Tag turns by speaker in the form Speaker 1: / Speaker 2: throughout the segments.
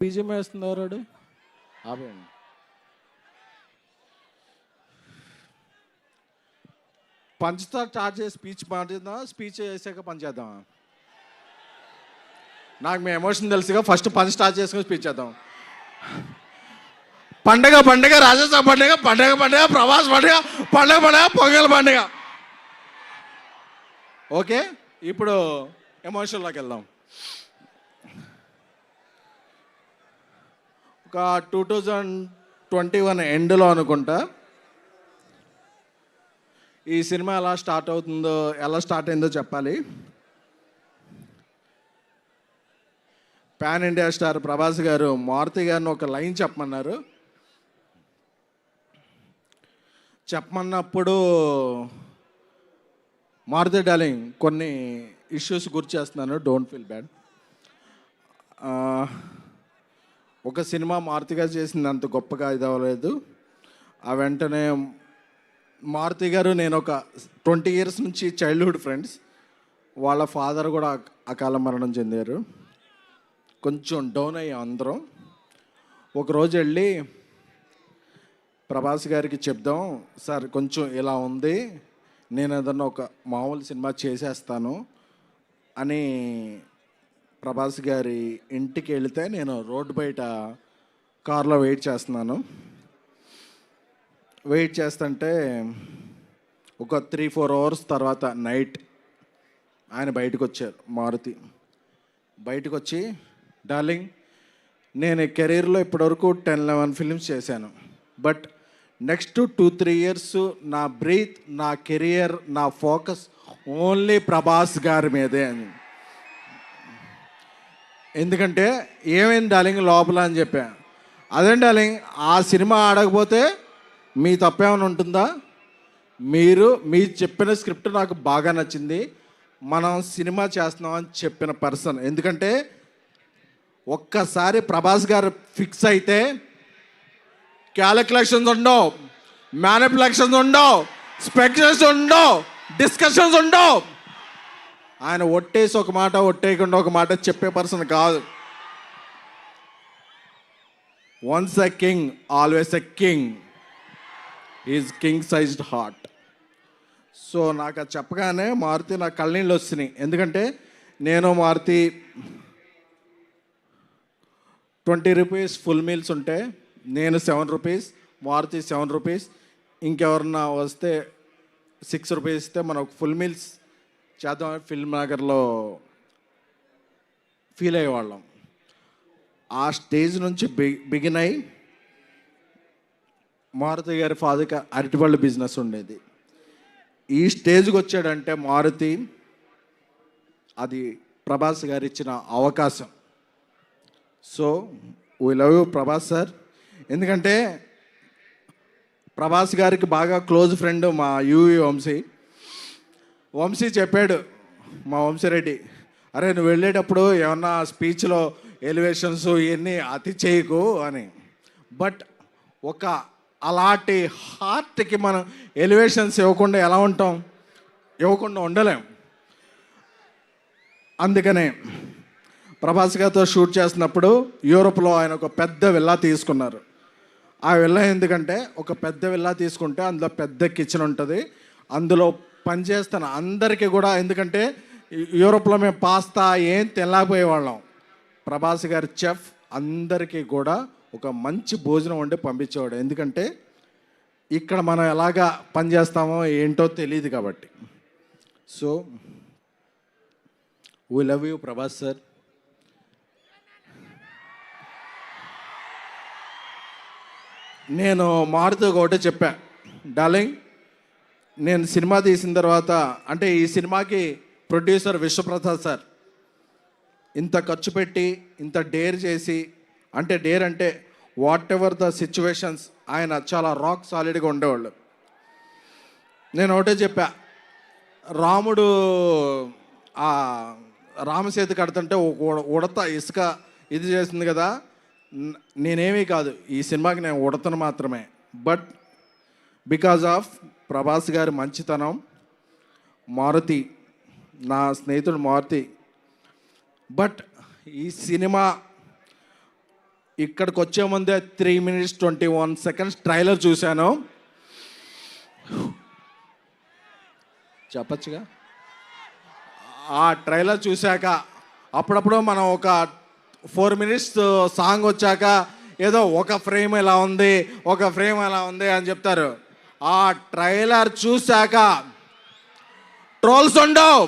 Speaker 1: BGM వేస్తున్నారు ఆపేయండి. పంచ్తో start చేసి స్పీచ్ మాట్లాడదాం, స్పీచ్ చేసాక పంచ్ చేద్దాం. నాకు మీ ఎమోషన్ తెలుసుగా, ఫస్ట్ పంచ్ స్టార్ట్ చేసుకుని స్పీచ్ చేద్దాం. పండగ పండగ, రాజస్థాన్ పండగ, పండగ పండగ, ప్రవాస్ పండగ, పండగ పండగ, పొంగల్ పండగ. ఓకే, ఇప్పుడు ఎమోషన్లోకి వెళ్దాం. ఒక 2021 ఎండ్లో అనుకుంటా ఈ సినిమా ఎలా స్టార్ట్ అయిందో చెప్పాలి. పాన్ ఇండియా స్టార్ ప్రభాస్ గారు మారుతి గారిని ఒక లైన్ చెప్పమన్నప్పుడు మారుతి డార్లింగ్ కొన్ని ఇష్యూస్ గుర్తు చేస్తున్నాను, డోంట్ ఫీల్ బ్యాడ్. ఒక సినిమా మారుతి గారు చేసింది అంత గొప్పగా ఇది అవ్వలేదు. ఆ వెంటనే మారుతి గారు నేను ఒక 20 years నుంచి చైల్డ్హుడ్ ఫ్రెండ్స్. వాళ్ళ ఫాదర్ కూడా అకాల మరణం చెందారు. కొంచెం డౌన్ అయ్యాం అందరం. ఒకరోజు వెళ్ళి ప్రభాస్ గారికి చెప్దాం, సార్ కొంచెం ఇలా ఉంది, నేను ఏదన్నా ఒక మామూలు సినిమా చేసేస్తాను అని ప్రభాస్ గారి ఇంటికి వెళితే నేను రోడ్డు బయట కార్లో వెయిట్ చేస్తుంటే ఒక 3-4 hours తర్వాత నైట్ ఆయన బయటకు వచ్చారు. మారుతి బయటకు వచ్చి, డార్లింగ్ నేను కెరీర్లో ఇప్పటివరకు 10-11 films చేశాను, బట్ నెక్స్ట్ 2-3 years నా బ్రీత్, నా కెరియర్, నా ఫోకస్ ఓన్లీ ప్రభాస్ గారి మీదే అని. ఎందుకంటే ఏమైంది డార్లింగ్ లోపల అని చెప్పా. అదే డార్లింగ్, ఆ సినిమా ఆడకపోతే మీ తప్పేమైనా ఉంటుందా? మీరు చెప్పిన స్క్రిప్ట్ నాకు బాగా నచ్చింది, మనం సినిమా చేస్తున్నామని చెప్పిన పర్సన్. ఎందుకంటే ఒక్కసారి ప్రభాస్ గారు ఫిక్స్ అయితే క్యాలిక్యులేషన్స్ ఉండవు, మ్యానిపులేషన్స్ ఉండవు, స్పెక్యులేషన్స్ ఉండవు, డిస్కషన్స్ ఉండవు. ఆయన ఒట్టేసి ఒక మాట, ఒట్టేయకుండా ఒక మాట చెప్పే పర్సన్ కాదు. Once a king always a king, is king sized heart. So నాకు అది చెప్పగానే మారుతి నాకు కళ్ళనీళ్ళు వస్తున్నాయి. ఎందుకంటే నేను మారుతి 20 rupees ఫుల్ మీల్స్ ఉంటే నేను 7 rupees, మారుతి 7 rupees, ఇంకెవరన్నా వస్తే 6 rupees ఇస్తే మనం ఫుల్ మీల్స్ చేద్దాం ఫిల్మ్ నగర్లో ఫీల్ అయ్యేవాళ్ళం. ఆ స్టేజ్ నుంచి బిగిన్ అయ్యి మారుతి గారి ఫాదర్కి అరటిపళ్ళు బిజినెస్ ఉండేది. ఈ స్టేజ్కి వచ్చాడంటే మారుతి, అది ప్రభాస్ గారు ఇచ్చిన అవకాశం. So we love you Prabhas sir. ఎందుకంటే ప్రభాస్ గారికి బాగా క్లోజ్ ఫ్రెండ్ మా యూవి వంశీ చెప్పాడు, మా వంశీరెడ్డి, అరే నువ్వు వెళ్ళేటప్పుడు ఏమన్నా స్పీచ్లో ఎలివేషన్స్ ఇవన్నీ అతి చేయకు అని. బట్ ఒక అలాంటి హార్ట్కి మనం ఎలివేషన్స్ ఇవ్వకుండా ఎలా ఉంటాం? ఇవ్వకుండా ఉండలేం. అందుకనే ప్రభాస్ గారితో షూట్ చేస్తున్నప్పుడు యూరోప్లో ఆయన ఒక పెద్ద విల్లా తీసుకున్నారు. ఆ విల్లా ఎందుకంటే ఒక పెద్ద విల్లా తీసుకుంటే అందులో పెద్ద కిచెన్ ఉంటుంది, అందులో పనిచేస్తాను అందరికీ కూడా. ఎందుకంటే యూరోప్లో మేము పాస్తా ఏం తినలేకపోయేవాళ్ళం. ప్రభాస్ గారి చెఫ్ అందరికీ కూడా ఒక మంచి భోజనం వండి పంపించేవాడు. ఎందుకంటే ఇక్కడ మనం ఎలాగా పనిచేస్తామో ఏంటో తెలియదు కాబట్టి. So we love you Prabhas sir. నేను మారుతూ ఒకటే చెప్పా, డార్లింగ్ నేను సినిమా తీసిన తర్వాత, అంటే ఈ సినిమాకి ప్రొడ్యూసర్ విశ్వప్రసాద్ సార్ ఇంత ఖర్చు పెట్టి ఇంత డేర్ చేసి, అంటే డేర్ అంటే వాట్ ఎవర్ ద సిచ్యువేషన్స్, ఆయన చాలా రాక్ సాలిడ్గా ఉండేవాళ్ళు. నేను ఒకటే చెప్పా, రాముడు ఆ రామసేతు కడుతుంటే ఉడత ఇసుక ఇది చేసింది కదా, నేనేమీ కాదు, ఈ సినిమాకి నేను ఉడతను మాత్రమే. బట్ బికాజ్ ఆఫ్ ప్రభాస్ గారి మంచితనం, మారుతి నా స్నేహితుడు మారుతి. బట్ ఈ సినిమా ఇక్కడికి వచ్చే ముందే 3 minutes 21 seconds ట్రైలర్ చూశాను. చెప్పచ్చుగా. ఆ ట్రైలర్ చూశాక అప్పుడప్పుడు మనం ఒక 4 minutes సాంగ్ వచ్చాక ఏదో ఒక ఫ్రేమ్ ఎలా ఉంది, ఒక ఫ్రేమ్ ఎలా ఉంది అని చెప్తారు. ఆ ట్రైలర్ చూశాక ట్రోల్స్ ఉండవు,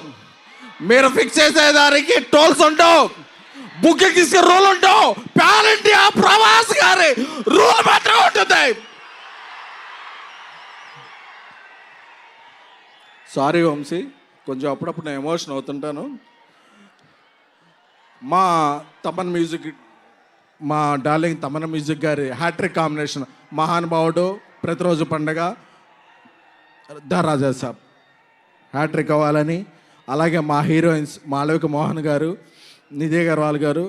Speaker 1: మీరు ఫిక్స్ చేసేదానికి ట్రోల్స్ ఉండవు, బుక్ తీసుకు రూల్ ఉండవు, పాన్ ఇండియా ప్రభాస్ గారి రూల్ మాత్రం ఉంటుంది. సారీ వంశీ, కొంచెం అప్పుడప్పుడు నేను ఎమోషన్ అవుతుంటాను. మా తమన్ మ్యూజిక్, మా డార్లింగ్ తమన్ మ్యూజిక్ గారి హ్యాట్రిక్ కాంబినేషన్, మహానుభావుడు, ప్రతిరోజు పండగ, ద రాజా సాబ్ హ్యాట్రిక్ అవ్వాలని, అలాగే మా హీరోయిన్స్ మాళవిక మోహన్ గారు, నిధి అగర్వాల్ గారు,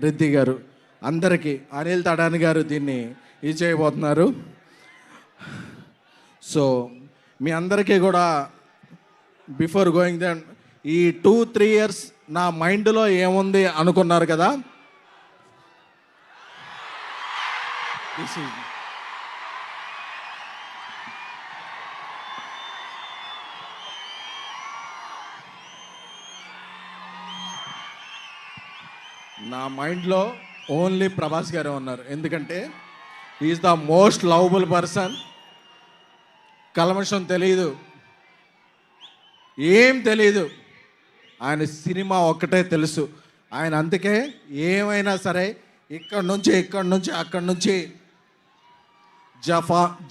Speaker 1: రిద్ధి గారు, అందరికీ, అనిల్ తడాని గారు దీన్ని ఇది చేయబోతున్నారు. సో మీ అందరికీ కూడా బిఫోర్ గోయింగ్ దెన్ ఈ 2-3 years నా మైండ్లో ఏముంది అనుకున్నారు కదా. నా మైండ్లో ఓన్లీ ప్రభాస్ గారే ఉన్నారు. ఎందుకంటే is the most lovable person. కల్మషం తెలియదు, ఏం తెలీదు, ఆయన సినిమా ఒక్కటే తెలుసు. ఆయన అందుకే ఏమైనా సరే ఇక్కడి నుంచి అక్కడి నుంచి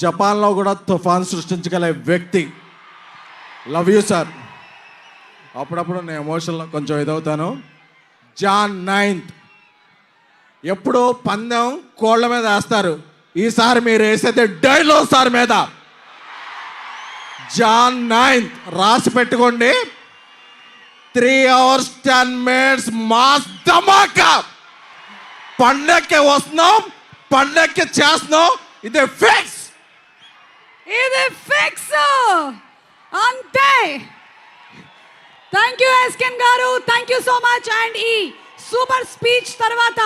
Speaker 1: జపాన్లో కూడా తుఫాన్ సృష్టించగల వ్యక్తి. Love you sir. అప్పుడప్పుడు నేను ఎమోషన్లో కొంచెం ఇదవుతాను. Jan 9th ఎప్పుడో పందెం కోళ్ళ మీద వేస్తారు, ఈసారి మీరు వేసేది డైనోసార్ మీద. Jan 9th రాసి పెట్టుకోండి. 3 hours 10 minutes మాస్ ధమాకా. పండక్కి వస్తున్నాం, పండక్కి చేస్తున్నాం. ఇది ఫిక్స్,
Speaker 2: ఇది ఫిక్స్ అంతే. థ్యాంక్ యూ ఎస్కెన్ గారు, thank you so much. And ఈ సూపర్ స్పీచ్ తర్వాత